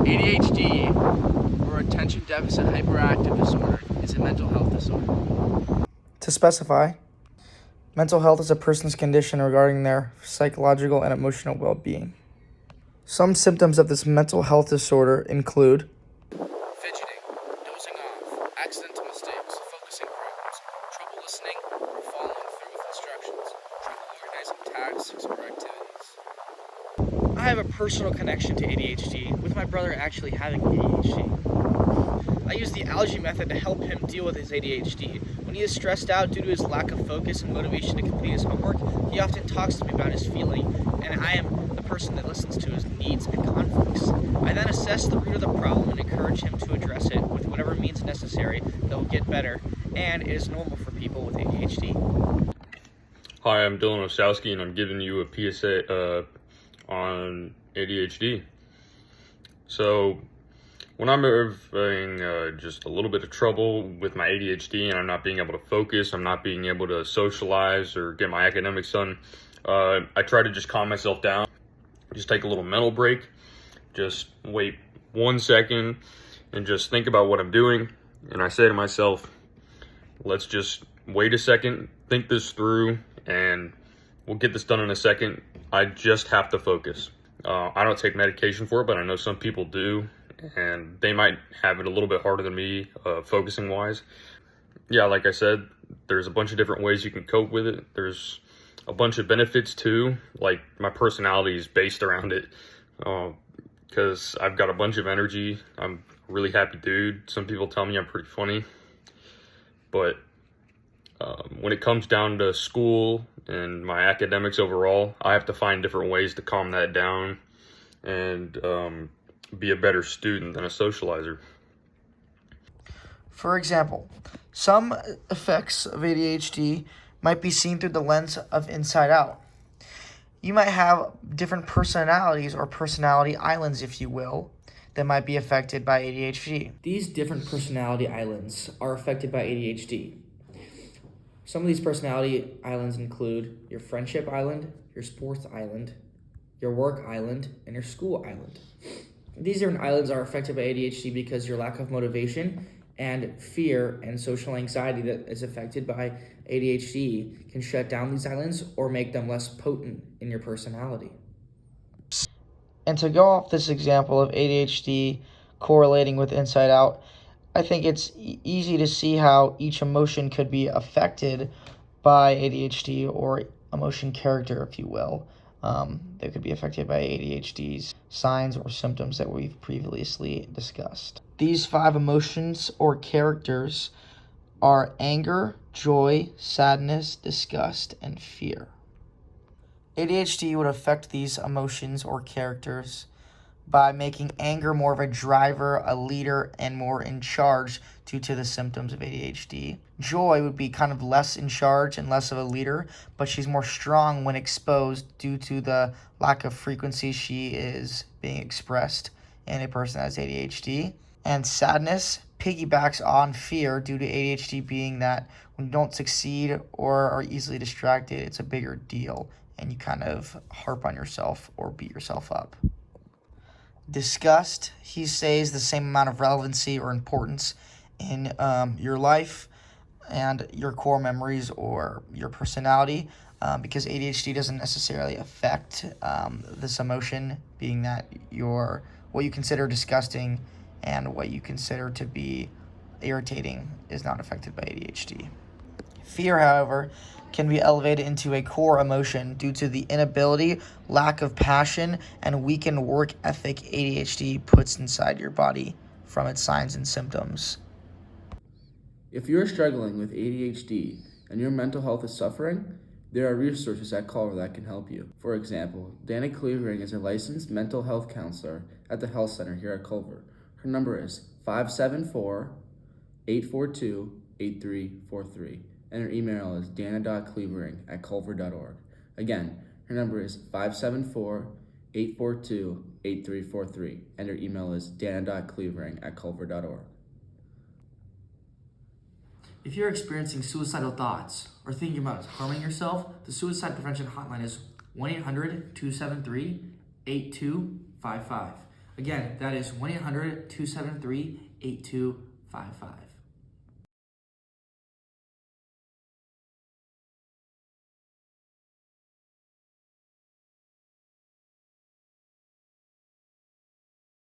ADHD, or attention deficit hyperactive disorder, is a mental health disorder. To specify, mental health is a person's condition regarding their psychological and emotional well-being. Some symptoms of this mental health disorder include Fidgeting, dozing off, accidental mistakes, focusing problems, trouble listening or following through with instructions, trouble organizing tasks or activities. I have a personal connection to ADHD, with my brother actually having ADHD. I use the algae method to help him deal with his ADHD. When he is stressed out due to his lack of focus and motivation to complete his homework, he often talks to me about his feeling, and I am the person that listens to his needs and conflicts. I then assess the root of the problem and encourage him to address it with whatever means necessary that will get better, and it is normal for people with ADHD. Hi, I'm Dylan Osowski, and I'm giving you a PSA on ADHD. So, when I'm having just a little bit of trouble with my ADHD and I'm not being able to focus, I'm not being able to socialize or get my academics done, I try to just calm myself down, just take a little mental break, just wait 1 second and just think about what I'm doing. And I say to myself, let's just wait a second, think this through, and we'll get this done in a second. I just have to focus. I don't take medication for it, but I know some people do, and they might have it a little bit harder than me, focusing wise. Yeah, like I said, there's a bunch of different ways you can cope with it. There's a bunch of benefits too, like my personality is based around it, because I've got a bunch of energy. I'm a really happy dude. Some people tell me I'm pretty funny, but when it comes down to school and my academics overall, I have to find different ways to calm that down and be a better student than a socializer. For example, some effects of ADHD might be seen through the lens of Inside Out. You might have different personalities or personality islands, if you will, that might be affected by ADHD. These different personality islands are affected by ADHD. Some of these personality islands include your friendship island, your sports island, your work island, and your school island. These different islands are affected by ADHD because your lack of motivation and fear and social anxiety that is affected by ADHD can shut down these islands or make them less potent in your personality. And to go off this example of ADHD correlating with Inside Out, I think it's easy to see how each emotion could be affected by ADHD, or emotion character, if you will. That could be affected by ADHD's signs or symptoms that we've previously discussed. These 5 emotions or characters are anger, joy, sadness, disgust, and fear. ADHD would affect these emotions or characters by making anger more of a driver, a leader, and more in charge due to the symptoms of ADHD. Joy would be kind of less in charge and less of a leader, but she's more strong when exposed due to the lack of frequency she is being expressed in a person that has ADHD. And sadness piggybacks on fear due to ADHD being that when you don't succeed or are easily distracted, it's a bigger deal and you kind of harp on yourself or beat yourself up. Disgust, he says, the same amount of relevancy or importance in your life and your core memories or your personality, because ADHD doesn't necessarily affect this emotion, being that what you consider disgusting and what you consider to be irritating is not affected by ADHD. Fear, however, can be elevated into a core emotion due to the inability, lack of passion, and weakened work ethic ADHD puts inside your body from its signs and symptoms. If you're struggling with ADHD and your mental health is suffering, there are resources at Culver that can help you. For example, Dana Clevering is a licensed mental health counselor at the health center here at Culver. Her number is 574-842-8343. And her email is dana.clevering@culver.org. Again, her number is 574-842-8343, and her email is dana.clevering@culver.org. If you're experiencing suicidal thoughts or thinking about harming yourself, the Suicide Prevention Hotline is 1-800-273-8255. Again, that is 1-800-273-8255.